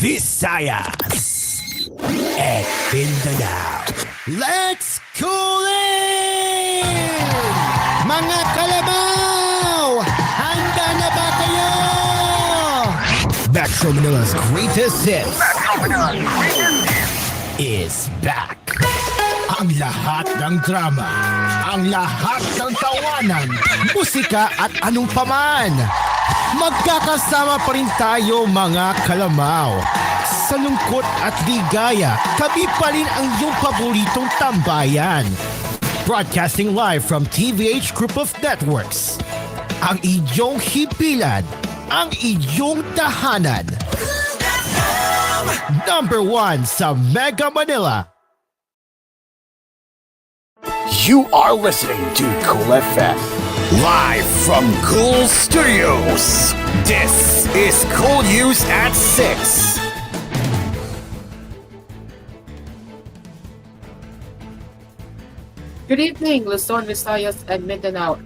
Visayas, and Mindanao. Let's cool in! Mga kalabaw! Handa na ba kayo? Metro Manila's greatest hit is back. Ang lahat ng drama, ang lahat ng tawanan, musika at anong paman. Magkakasama pa rin tayo mga kalamaw. Sa lungkot at ligaya, kami pa rin ang iyong paboritong tambayan. Broadcasting live from TVH Group of Networks. Ang iyong hipilan, ang iyong tahanan. Number 1 sa Mega Manila. You are listening to Cool FM. Live from Cool Studios. This is koolNews at 6. Good evening, Luzon, Visayas, and Mindanao.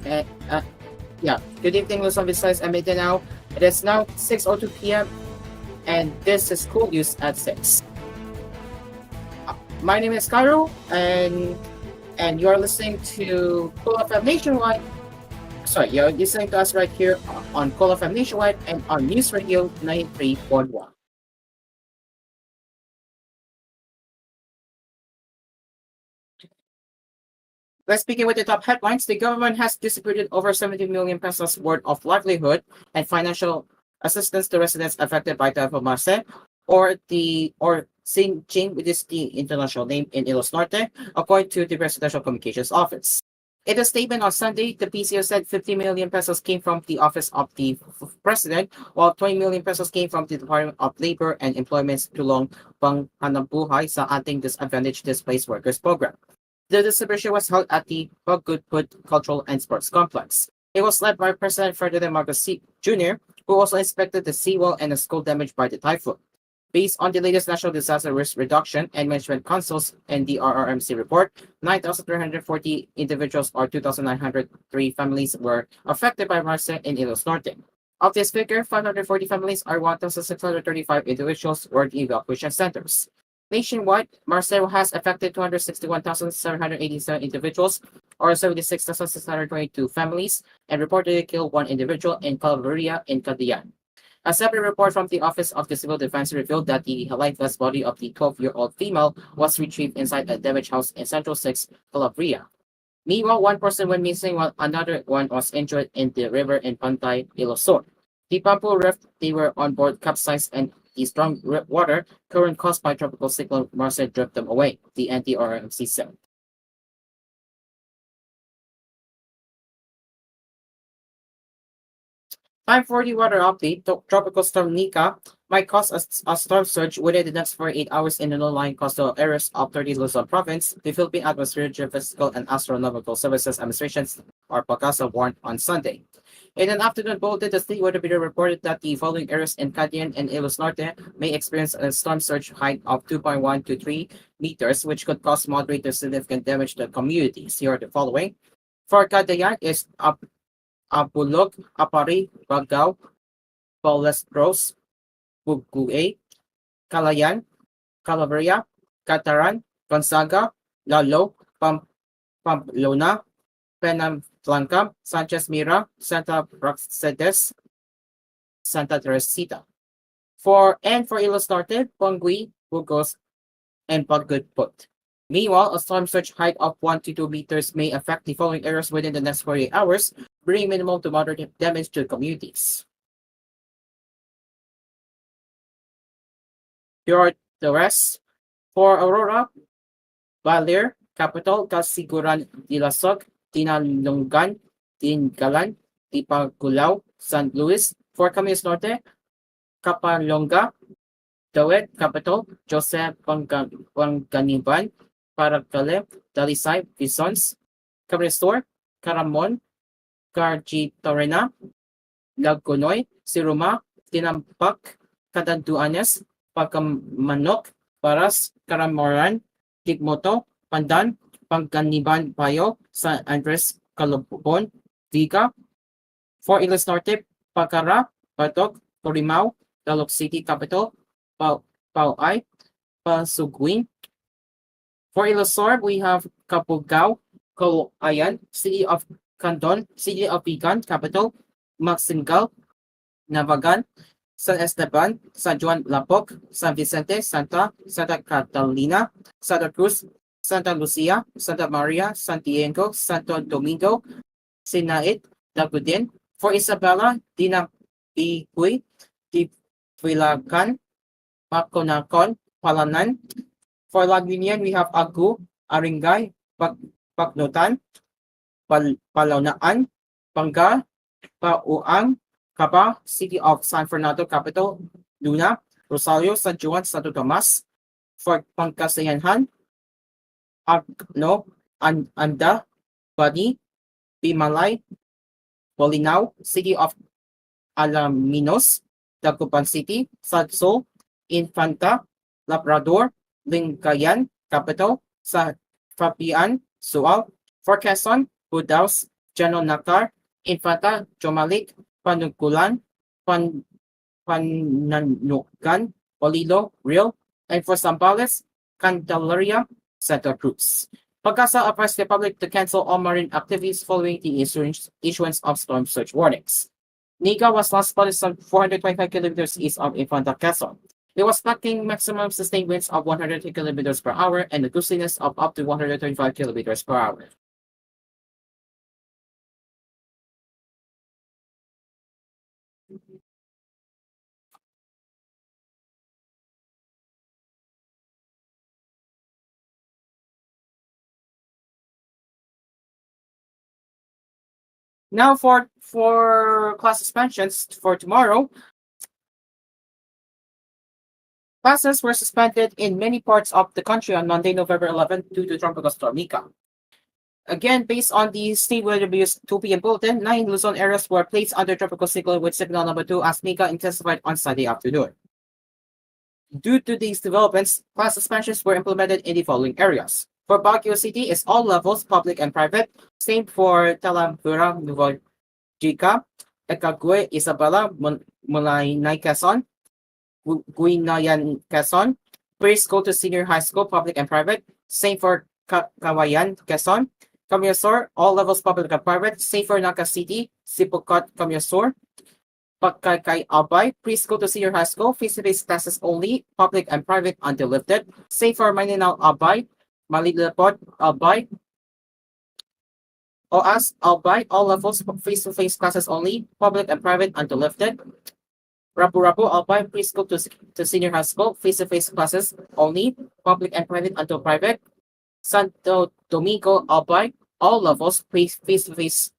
Good evening, Luzon, Visayas, and Mindanao. It is now 6:02 p.m. and this is koolNews at 6. My name is Cairo, and you're listening to Cool FM Nationwide. Sorry, you're listening to us right here on Cool FM Nationwide and on News Radio 93.1. Let's begin with the top headlines. The government has distributed over 70 million pesos worth of livelihood and financial assistance to residents affected by Typhoon Marce, or Sinjin, which is the international name in Ilocos Norte, according to the Presidential Communications Office. In a statement on Sunday, the PCO said 50 million pesos came from the Office of the President, while 20 million pesos came from the Department of Labor and Employment's Tulong Panghanapbuhay sa Ating Disadvantaged Displaced Workers Program. The distribution was held at the Paggoodput Cultural and Sports Complex. It was led by President Ferdinand Marcos Jr., who also inspected the seawall and the school damaged by the typhoon. Based on the latest National Disaster Risk Reduction and Management Council's and the RRMC report, 9,340 individuals or 2,903 families were affected by Marce in Ilocos Norte. Of this figure, 540 families or 1,635 individuals were in evacuation centers. Nationwide, Marce has affected 261,787 individuals or 76,622 families and reportedly killed one individual in Calvaria in Cagayan. A separate report from the Office of the Civil Defense revealed that the lifeless body of the 12-year-old female was retrieved inside a damaged house in Central 6, Calabria. Meanwhile, one person went missing while another one was injured in the river in Pantay, Ilocos. The Pampu rift they were on board capsized and the strong water current caused by Tropical Cyclone Marce drove them away, the NDRMC said. Time for the weather update. Tropical Storm Nika might cause a storm surge within the next 48 hours in the low-lying coastal areas of 30 Luzon Province. The Philippine Atmospheric, Geophysical, and Astronomical Services Administrations, or PAGASA, warned on Sunday. In an afternoon bulletin, the State Weather Bureau reported that the following areas in Cagayan and Ilocos Norte may experience a storm surge height of 2.1 to 3 meters, which could cause moderate to significant damage to communities. Here are the following. For Cagayan is Apulog, Apari, Bagao, Palestros, Buguay, Calayan, Calabria, Cataran, Gonzaga, Lalo, Pamplona, Penablanca, Sanchez Mira, Santa Praxedes, Santa Teresita. For Ilocos Norte, Pangui, Burgos, and Paggoodput. Meanwhile, a storm surge height of 1 to 2 meters may affect the following areas within the next 48 hours, bringing minimal to moderate damage to communities. Here are the rest. For Aurora, Baler, Capital, Casiguran, Dilasog, Tinalungan, Tingalan, Tipagulao, San Luis. For Camis Norte, Capalonga, Dawet, Capital, Jose Panganiban, Paracale, Dalisay, Bisons, Cabrestor, Caramon, Cargitorena, Lagunoy, Siruma, Tinampak, Catanduanes, Pagkamanok, Paras, Caramoran, Tigmoto, Pandan, Pangganiban, Payo, San Andres, Calubon, Viga. For Ilocos Norte, Pacara, Batok, Torimao, Dalok City Capital, Pauay, Pasuguin. For Ilocos, we have Capugao, Calayan, City of Candon, City of Vigan Capital, Maxingal, Navagan, San Esteban, San Juan Lapok, San Vicente, Santa Catalina, Santa Cruz, Santa Lucia, Santa Maria, Santiago, Santo Domingo, Sinait, Dagudin. For Isabela, Dinapicuy, Divilacan, Maconacon, Palanan. For Lagunian, we have Agu, Aringay, Pagnotan, Palaunaan, Panga, Pauang, Caba, City of San Fernando Capital, Luna, Rosario, San Juan, Santo Tomas. For Pangasinan, Agno, Anda, Bani, Pimalay, Bolinao, City of Alaminos, Dagupan City, Salso, Infanta, Labrador, Lingayen, Capital, sa Fabian, Sual. For Quezon, Budaos, General Nakar, Infanta, Jomalik, Panukulan, Pananugan, Olilo, Real. And for Zambales, Candelaria, Santa Cruz. Pagkasa advised the public to cancel all marine activities following the issuance of storm surge warnings. Niga was last spotted some 425 kilometers east of Infanta, Quezon. It was tracking maximum sustained winds of 100 kilometers per hour and a gustiness of up to 135 kilometers per hour. Now for class suspensions for tomorrow, classes were suspended in many parts of the country on Monday, November 11th due to Tropical Storm Nika. Again, based on the State Weather Bureau's 2 p.m. bulletin, 9 Luzon areas were placed under tropical cyclone with signal number 2 as Nika intensified on Sunday afternoon. Due to these developments, class suspensions were implemented in the following areas. For Baguio City, it's all levels, public and private. Same for Talavera, Nuevo-Jica, Ecague, Isabela, Mulaynay, Quezon, Guinayan, Quezon. Preschool to senior high school, public and private. Same for Kawayan, Quezon. Camiasor, all levels, public and private. Same for Naga City, Sipocot, Camiasor. Pagkaykay Albay, preschool to senior high school, face-to-face classes only, public and private until lifted. Same for Maninao Albay, Malilapot Albay, OAS Albay, all levels, face-to-face classes only, public and private until lifted. Rapu-Rapu Albay, preschool to senior high school, face-to-face classes only, public and private until private. Santo Domingo Albay, all levels, face-to-face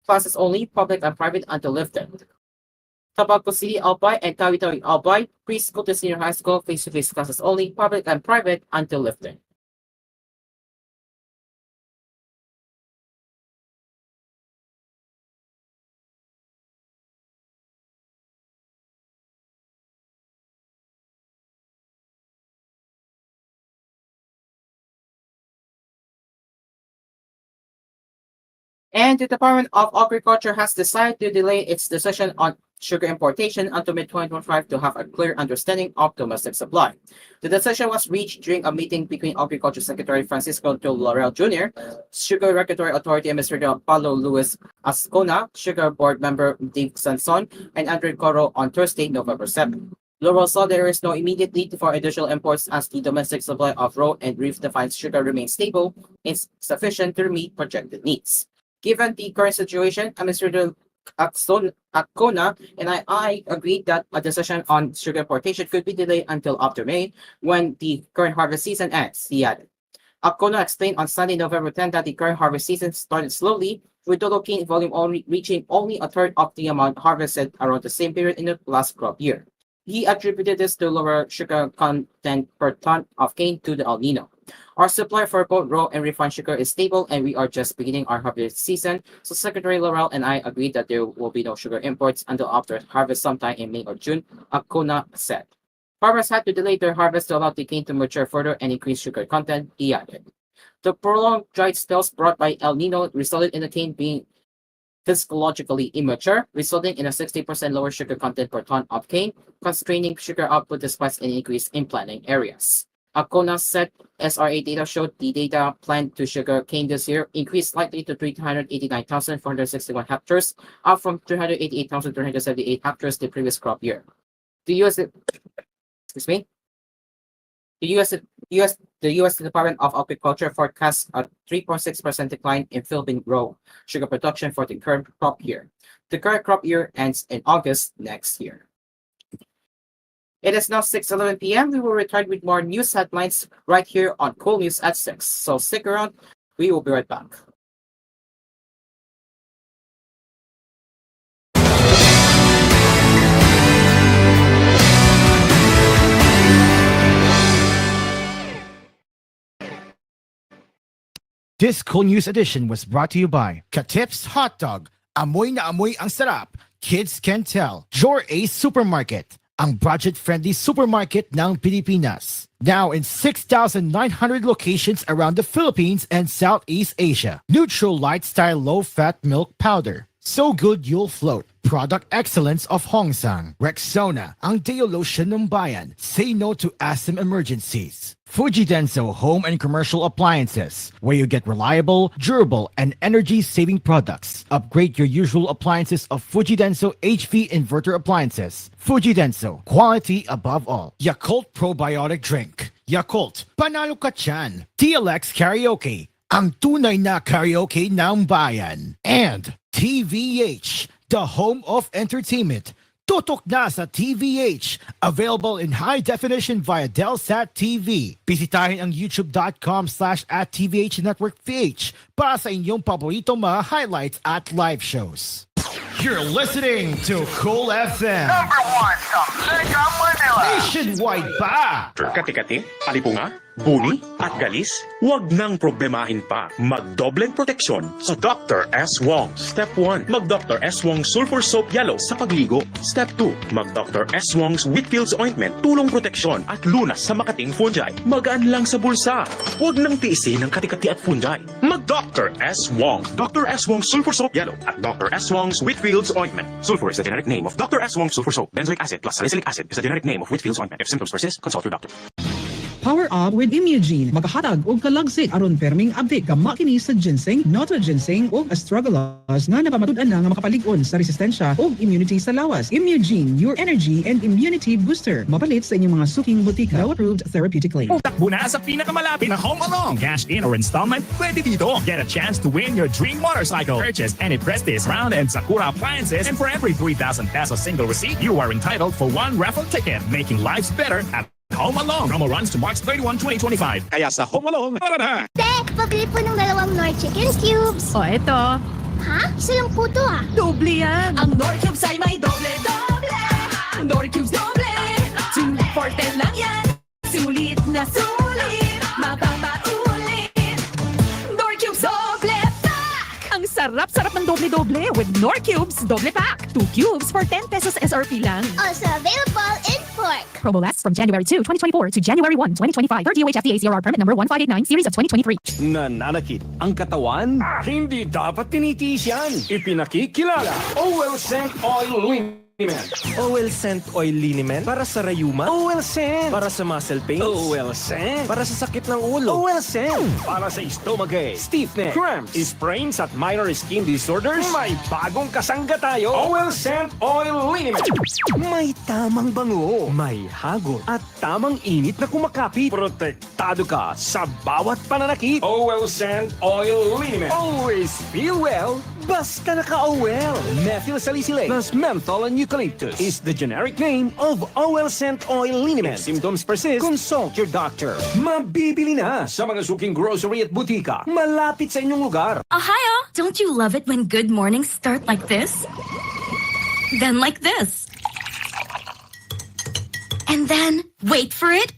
classes only, public and private until lifted. Tabaco City Albay and Tawi-Tawi Albay, preschool to senior high school, face-to-face classes only, public and private until lifted. And the Department of Agriculture has decided to delay its decision on sugar importation until mid-2025 to have a clear understanding of domestic supply. The decision was reached during a meeting between Agriculture Secretary Francisco de Laurel Jr., Sugar Regulatory Authority Administrator Paulo Luis Ascona, Sugar Board Member Dave Sanson, and Andre Coro on Thursday, November 7. Laurel saw there is no immediate need for additional imports as the domestic supply of raw and refined sugar remains stable and sufficient to meet projected needs. Given the current situation, Administrator Acona and I agreed that a decision on sugar importation could be delayed until after May, when the current harvest season ends, he added. Acona explained on Sunday, November 10, that the current harvest season started slowly, with total cane volume reaching only a third of the amount harvested around the same period in the last crop year. He attributed this to lower sugar content per ton of cane to the El Nino. Our supply for both raw and refined sugar is stable, and we are just beginning our harvest season, so Secretary Laurel and I agreed that there will be no sugar imports until after harvest sometime in May or June, Acona said. Farmers had to delay their harvest to allow the cane to mature further and increase sugar content, he added. The prolonged dry spells brought by El Nino resulted in the cane being physiologically immature, resulting in a 60% lower sugar content per ton of cane, constraining sugar output despite an increase in planting areas. Akona said SRA data showed the data planned to sugar cane this year increased slightly to 389,461 hectares, up from 388,378 hectares the previous crop year. The US, excuse me, the U.S. Department of Agriculture forecasts a 3.6% decline in field bean row sugar production for the current crop year. The current crop year ends in August next year. It is now 6:11 p.m. We will return with more news headlines right here on koolNews at 6. So stick around. We will be right back. This koolNews edition was brought to you by Katip's Hot Dog. Amoy na amoy ang sarap. Kids can tell. Jor A Supermarket. Ang budget-friendly supermarket ng Pilipinas. Now in 6,900 locations around the Philippines and Southeast Asia. Neutral Light Style Low-Fat Milk Powder. So good you'll float. Product excellence of Hongsang. Rexona, ang deo lotion ng bayan. Say no to asthma emergencies. Fujidenso Home and Commercial Appliances, where you get reliable, durable, and energy-saving products. Upgrade your usual appliances of Fujidenso HV inverter appliances. Fujidenso, quality above all. Yakult Probiotic Drink. Yakult, panalo ka tiyan. TLX Karaoke, ang tunay na karaoke ng bayan. And TVH, the home of entertainment. Tutok na sa TVH. Available in high definition via Delsat TV. Bisitahin ang youtube.com/@TVH Network PH para sa inyong paboritong mga highlights at live shows. You're listening to Cool FM. #1 sa Mega Manila. Nationwide pa! Kati-kati, alipunga, buni, at galis? Huwag nang problemahin pa. Magdobleng proteksyon sa Dr. S. Wong. Step 1. Mag Dr. S. Wong Sulfur Soap Yellow sa pagligo. Step 2. Mag Dr. S. Wong's Whitfield's Ointment, tulong proteksyon at lunas sa makating fungi. Magaan lang sa bulsa. Huwag nang tiisin ng kati-kati at fungi. Mag Dr. S. Wong. Dr. S. Wong Sulfur Soap Yellow at Dr. S. Wong's Whitfield's Ointment. Sulfur is the generic name of Dr. S. Wong Sulfur Soap. Benzoic acid plus salicylic acid is the generic name of Whitfield's Ointment. If symptoms persist, consult your doctor. Power up with Imugene. Magkahatag og kalagsik aron perming update ka makini sa ginseng, nota ginseng ug astragalus nga napamatud-an na nga makapalig-on sa resistensya ug immunity sa lawas. Imugene, your energy and immunity booster. Mapalit sa inyong mga suking butika. Now approved therapeutically. Takbo na sa pinakamalapit na Home Along. Cash in or installment, pwede dito. Get a chance to win your dream motorcycle. Purchase any Prestige, Round, and Sakura appliances, and for every 3,000 pesos single receipt, you are entitled for one raffle ticket, making lives better at Home Along. Promo runs to March 31, 2025. Kaya sa Home Along, para na! Tek, pabili po ng 2 Nor Chicken Cubes. O, eto. Ha? Isa lang po to ah. Doble yan. Ang Nor Cubes ay may doble-doble. Nor Cubes doble. 2 for 10 lang yan. Sulit na sulit. Mapapaulit. Nor Cubes doble pack. Ang sarap-sarap ng doble-doble with Nor Cubes Doble Pack. 2 cubes for 10 pesos SRP lang. Also available in pork. Promo lasts from January 2, 2024 to January 1, 2025. Per DOH FDA CRR permit number 1589 series of 2023. Nananakit ang katawan? Hindi dapat tinitiis yan. Ipinakikilala. Oil Scent Oil Liniment. Oil Scent Oil Liniment para sa rayuma. Oil Scent para sa muscle pains. Oil Scent para sa sakit ng ulo. Oil Scent para sa stomachache, stiffness, cramps, sprains at minor skin disorders. May bagong kasangga tayo. Oil Scent Oil Liniment. May tamang bango, may hagod at tamang init na kumakapit. Protektado ka sa bawat pananakit. Oil Scent Oil Liniment. Always feel well. Basta naka-OL. Methyl salicylate plus menthol and eucalyptus is the generic name of Oil Scent Oil Liniment. If symptoms persist, consult your doctor. Mabibili na sa mga suking grocery at butika malapit sa inyong lugar. Ohio! Don't you love it when good mornings start like this? Then like this. And then, wait for it.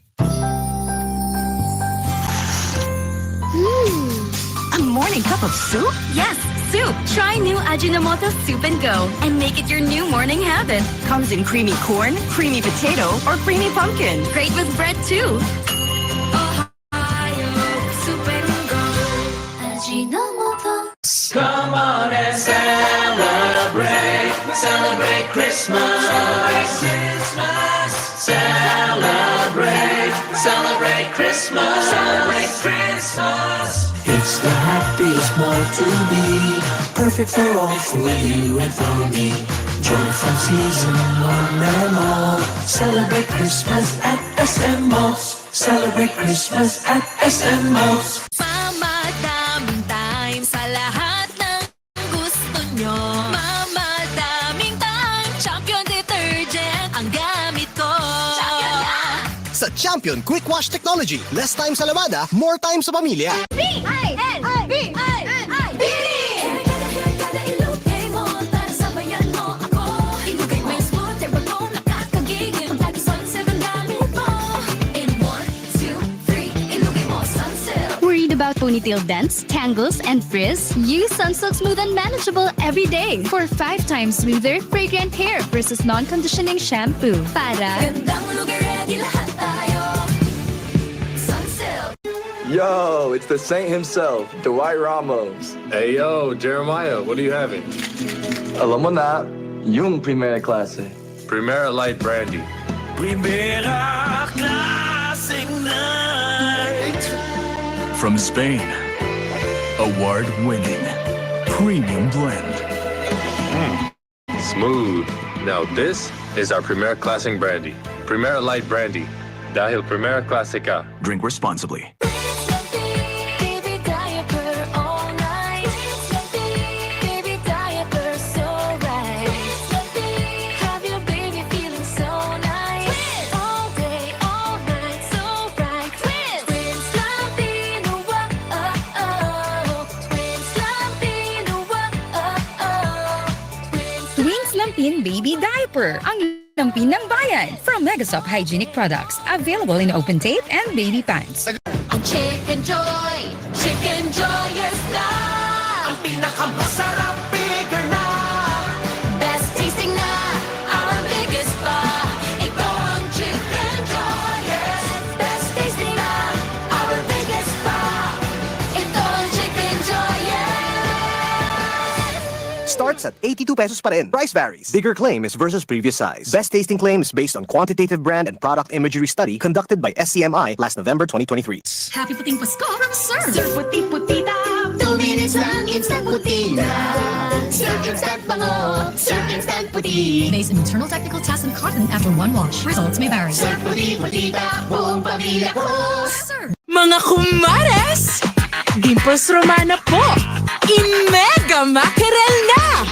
A morning cup of soup? Yes, soup. Try new Ajinomoto Soup and Go and make it your new morning habit. Comes in creamy corn, creamy potato, or creamy pumpkin. Great with bread too. Ohio Soup and Go. Ajinomoto. Come on and celebrate. Christmas. Celebrate Christmas. Celebrate Christmas. Celebrate Christmas. It's the happiest month to be. Perfect for all, for you and for me. Joy from season one and all. Celebrate Christmas at SM Malls. Celebrate Christmas at SM Malls. Mamadaming time sa lahat ng gusto nyo. Mamadaming time, Champion Detergent ang gamit ko. Sa Champion Quick Wash Technology, less time sa lamada, more time sa pamilya. Kada ilugay mo, para sabayan mo ako. Ilugay mo yung smooth, ever mo nakakagigil. Lagi Sunsilk ang gamit mo. In 1, 2, 3, ilugay mo Sunsilk. Worried about ponytail dents, tangles, and frizz? Use Sunsilk Smooth and Manageable every day for 5 times smoother, fragrant hair versus non-conditioning shampoo. Para Gandang lugar, ready lahat tayo. Sunsilk. Yo, it's the saint himself, Dwight Ramos. Hey yo, Jeremiah, what are you having? Alam mo na, yung primera klase. Primera Light Brandy. Primera klaseng night. From Spain, award-winning premium blend. Smooth. Now this is our Primera Classic Brandy. Primera Light Brandy. Dahil Primera Classica. Drink responsibly. Baby diaper all night. Baby diaper so right. Have your baby feeling so nice. All day, all night, so right. Twins Lampino, Twins Lampino, Twins Lampin Baby Diaper. Ang lampin ng bayan. From Megasop Hygienic Products. Available in open tape and baby pants. Ang Chicken Joy yes na. Ang pinakamasarap, bigger na. Best tasting na, our biggest pa. Ito ang Chicken Joy, yes. Best tasting na, our biggest pa. Ito ang Chicken Joy, yes. Starts at 82 pesos pa rin. Price varies. Bigger claim is versus previous size. Best tasting claim is based on quantitative brand and product imagery study conducted by SCMI last November 2023. Happy puting Pasko from Sir. Sir, puti-puti na. 2 minutes lang, instant puti na. Sir, instant bango. Sir, instant puti. Based on internal technical tests and cotton after one wash. Results may vary. Sir, puti-puti na. Buong pamilya ko. Sir. Mga kumares, Dimples Romana po. In Mega Mackerel na.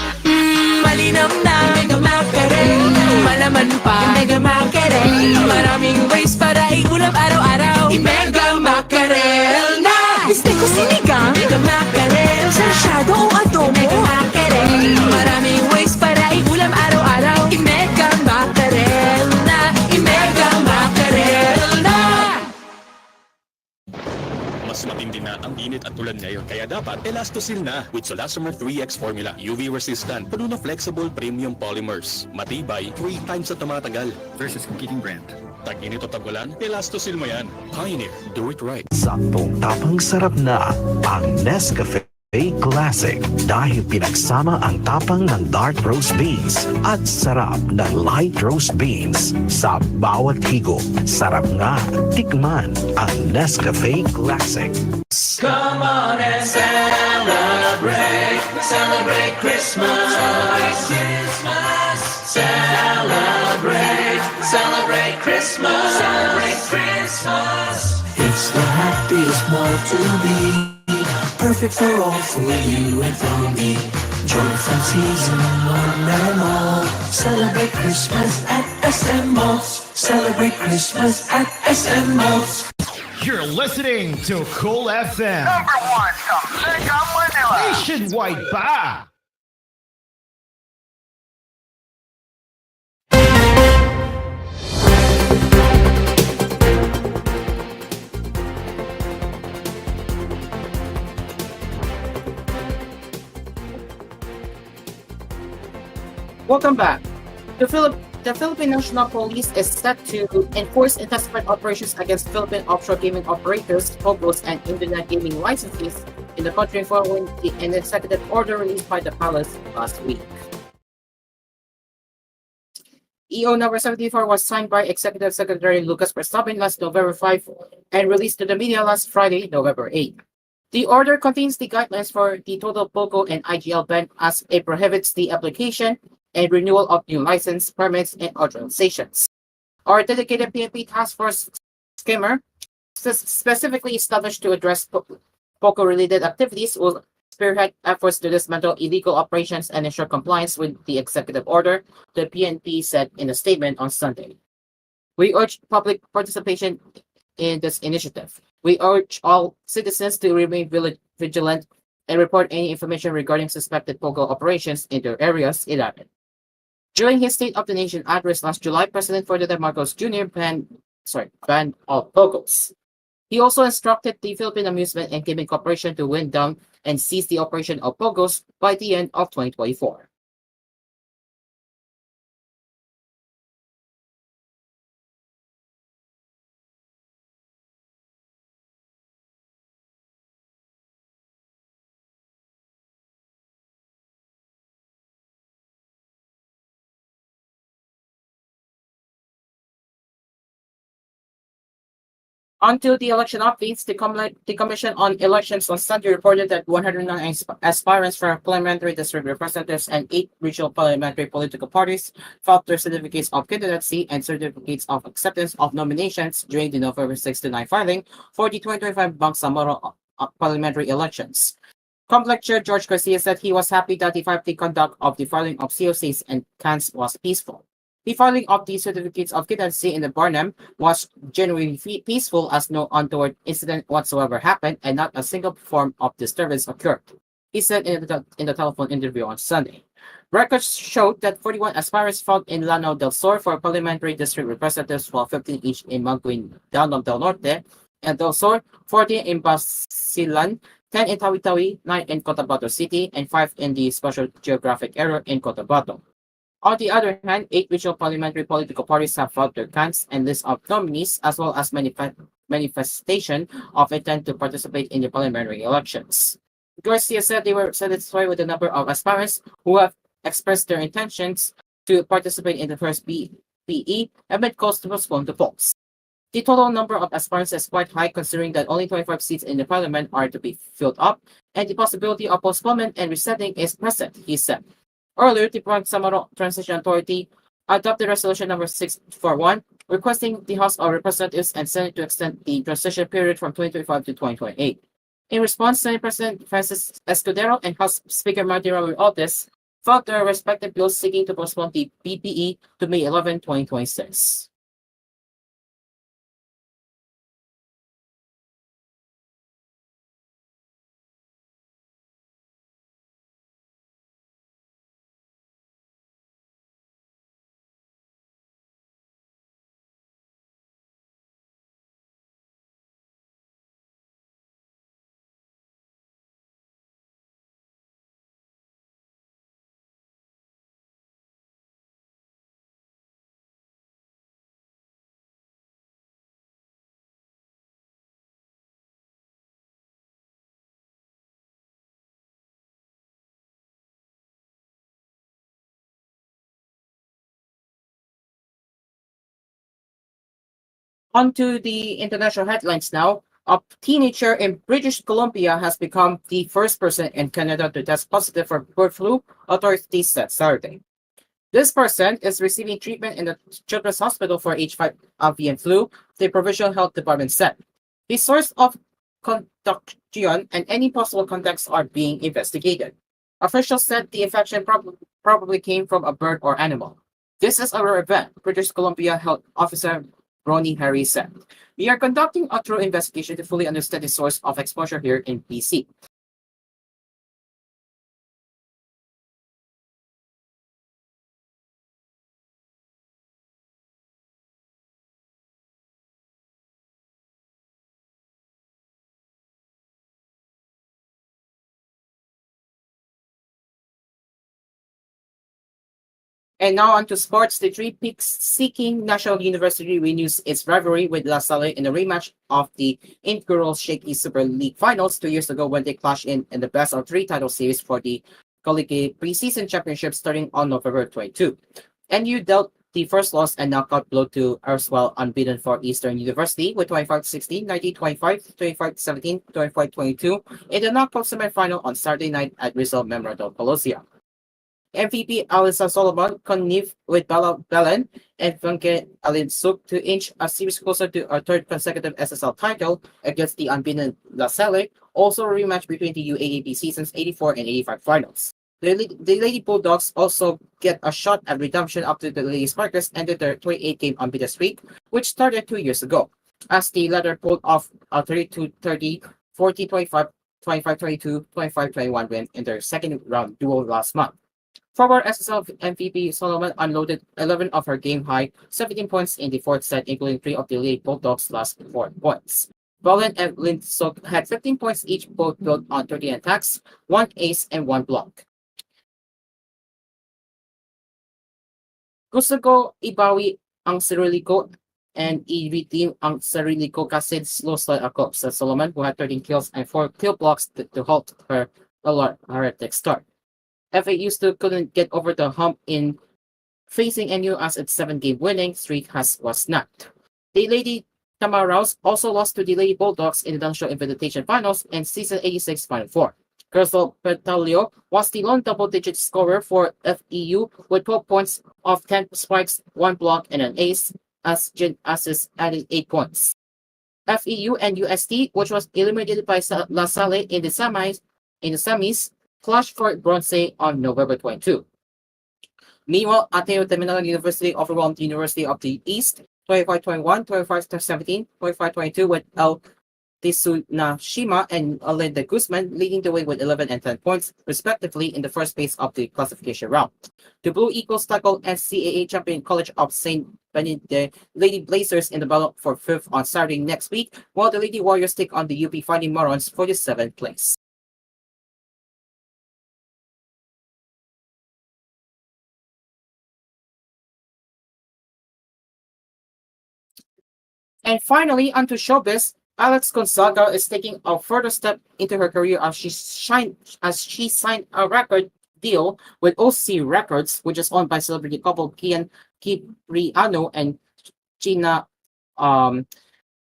Malinaw na. Mega Mackerel. Malaman pa. Mega Mackerel. Maraming ways para igulam araw-araw. Mega Mackerel na. Gusto ko sinigang. Mega Mackerel. Sarsyado o adobo. Mega Mackerel. Maraming ways para igulam araw-araw. Mega Mackerel na. Mega Mackerel na. Mas matindi na ang init at ulan ngayon, kaya dapat Elastosil na with Solasomer 3X formula. UV resistant, puno na flexible premium polymers. Matibay, 3 times sa tumatagal. Versus competing brand. Tag-init o tag-ulan, Elastosil mo yan. Pioneer, do it right. Saktong tapang sarap na ang Nescafe Classic dahil pinagsama ang tapang ng dark roast beans at sarap ng light roast beans sa bawat higop. Sarap nga tikman ang Nescafe Classic. Come on and celebrate, celebrate Christmas, celebrate Christmas, celebrate, celebrate Christmas, celebrate Christmas. It's the happiest month to be, perfect for all, for you and for me. Joy from season one and all. Celebrate Christmas at SM Malls. Celebrate Christmas at SM Malls. You're listening to Cool FM. Number 1 sa Mega Manila. Nationwide pa! Welcome back. The Philippine National Police is set to enforce intensified operations against Philippine offshore gaming operators, POGOs, and internet gaming licensees in the country following an executive order released by the palace last week. EO number 74 was signed by Executive Secretary Lucas Verstappen last November 5 and released to the media last Friday, November 8. The order contains the guidelines for the total POCO and IGL ban as it prohibits the application and renewal of new license, permits, and authorizations. Our dedicated PNP task force skimmer specifically established to address POCO-related activities will spearhead efforts to dismantle illegal operations and ensure compliance with the executive order, the PNP said in a statement on Sunday. We urge public participation in this initiative. We urge all citizens to remain vigilant and report any information regarding suspected POCO operations in their areas, it added. During his State of the Nation address last July, President Ferdinand Marcos Jr. banned all POCOs. He also instructed the Philippine Amusement and Gaming Corporation to wind down and cease the operation of POCOs by the end of 2024. Onto the election updates, the Commission on Elections on Sunday reported that 109 aspirants for parliamentary district representatives and 8 regional parliamentary political parties filed their certificates of candidacy and certificates of acceptance of nominations during the November 6 to 9 filing for the 2025 Bangsamoro parliamentary elections. Complex Chair George Garcia said he was happy that the 5-day conduct of the filing of COCs and CANs was peaceful. The filing of the certificates of candidacy in the Barnum was genuinely peaceful as no untoward incident whatsoever happened and not a single form of disturbance occurred, he said in the telephone interview on Sunday. Records showed that 41 aspirants filed in Lanao del Sur for parliamentary district representatives, while 15 each in Manguin del Norte and del Sur, 14 in Basilan, 10 in Tawi-Tawi, 9 in Cotabato City, and 5 in the special geographic area in Cotabato. On the other hand, 8 regional parliamentary political parties have filed their cans and list of nominees, as well as manifestation of intent to participate in the parliamentary elections. Garcia said they were satisfied with the number of aspirants who have expressed their intentions to participate in the first BPE amid calls to postpone the polls. The total number of aspirants is quite high considering that only 25 seats in the parliament are to be filled up, and the possibility of postponement and resetting is present, he said. Earlier, the Bangsamoro Transition Authority adopted Resolution number 641, requesting the House of Representatives and Senate to extend the transition period from 2025 to 2028. In response, Senate President Francis Escudero and House Speaker Martin Raul Otis filed their respective bills seeking to postpone the BPE to May 11, 2026. Onto the international headlines now. A teenager in British Columbia has become the first person in Canada to test positive for bird flu, authorities said Saturday. This person is receiving treatment in the Children's Hospital for H5 avian flu, the provincial health department said. The source of contagion and any possible contacts are being investigated. Officials said the infection probably came from a bird or animal. This is a rare event, British Columbia Health Officer Ronnie Harry said. We are conducting a thorough investigation to fully understand the source of exposure here in BC. And now on to sports. The Three Peaks-seeking National University renews its rivalry with La Salle in a rematch of the inaugural Shaky Super League Finals 2 years ago when they clashed in the best-of-3 title series for the Collegiate preseason championship starting on November 22. NU dealt the first loss and knockout blow to erstwhile unbeaten Far Eastern University with 25-16, 19-25, 25-17, 25-22 in the knockout semifinal on Saturday night at Rizal Memorial Coliseum. MVP Alyssa Solomon connived with Belen and Funke Alinsuk to inch a series closer to a third consecutive SSL title against the unbeaten La Salle, also a rematch between the UAAP seasons 84 and 85 finals. The Lady Bulldogs also get a shot at redemption after the Lady Sparkers ended their 28-game unbeaten streak, which started 2 years ago, as the latter pulled off a 32-30, 40-25, 25-22, 25-21 win in their second round duel last month. Former SSL MVP Solomon unloaded 11 of her game-high 17 points in the fourth set, including 3 of the Lady Bulldogs' last 4 points. Belen and Linsuk had 15 points each, both built on 30 attacks, 1 ace, and 1 block. Gusto ko ibawi ang sarili ko and i-redeem ang sarili ko kasi slow start ako, said Solomon, who had 13 kills and 4 kill blocks to halt her heretic start. FAU still couldn't get over the hump in facing NU as its 7-game winning streak was snapped. The Lady Tamaraos also lost to the Lady Bulldogs in the Dansho Invitation Finals and Season 86 Final 4. Crystal Petalio was the lone double-digit scorer for FEU with 12 points off 10 spikes, 1 block, and an ace, as Jin assists added 8 points. FEU and UST, which was eliminated by La Salle in the semis, clashed for bronze on November 22. Meanwhile, Ateneo Terminal University overwhelmed University of the East 25-21, 25-17, 25-22 with El Tsunashima and Alinda Guzman leading the way with 11 and 10 points, respectively, in the first phase of the classification round. The Blue Eagles tackled NCAA champion College of St. Benedict Lady Blazers in the battle for 5th on Saturday next week, while the Lady Warriors take on the UP Fighting Morons for the 7th place. And finally, onto showbiz, Alex Gonzaga is taking a further step into her career as she signed a record deal with OC Records, which is owned by celebrity couple Kian Cipriano and Gina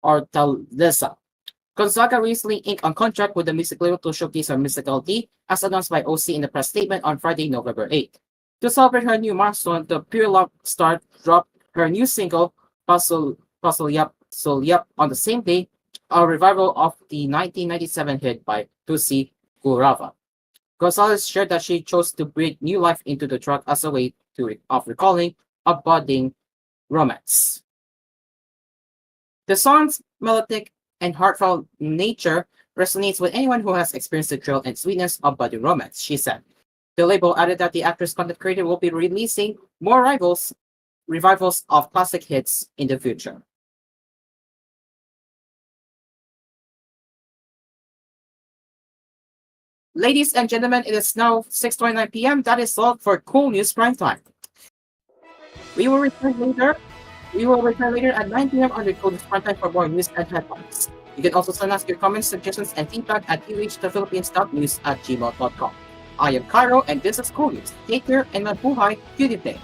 Hortaleza. Gonzaga recently inked a contract with the music label to showcase her musicality, as announced by OC in the press statement on Friday, November 8. To celebrate her new milestone, the Pure Love star dropped her new single, Puzzle Yap on the same day, a revival of the 1997 hit by Tusi Kurava. Gonzalez shared that she chose to breathe new life into the track as a way of recalling a budding romance. The song's melodic and heartfelt nature resonates with anyone who has experienced the thrill and sweetness of budding romance, she said. The label added that the actress content creator will be releasing more revivals of classic hits in the future. Ladies and gentlemen, it is now 6:29 p.m. That is all for koolNews Prime Time. We will return later at 9 p.m. on the koolNews Prime Time for more news and headlines. You can also send us your comments, suggestions, and feedback at tvhthephilippines.news@gmail.com. I am Cairo, and this is koolNews. Take care and mabuhay. Good evening.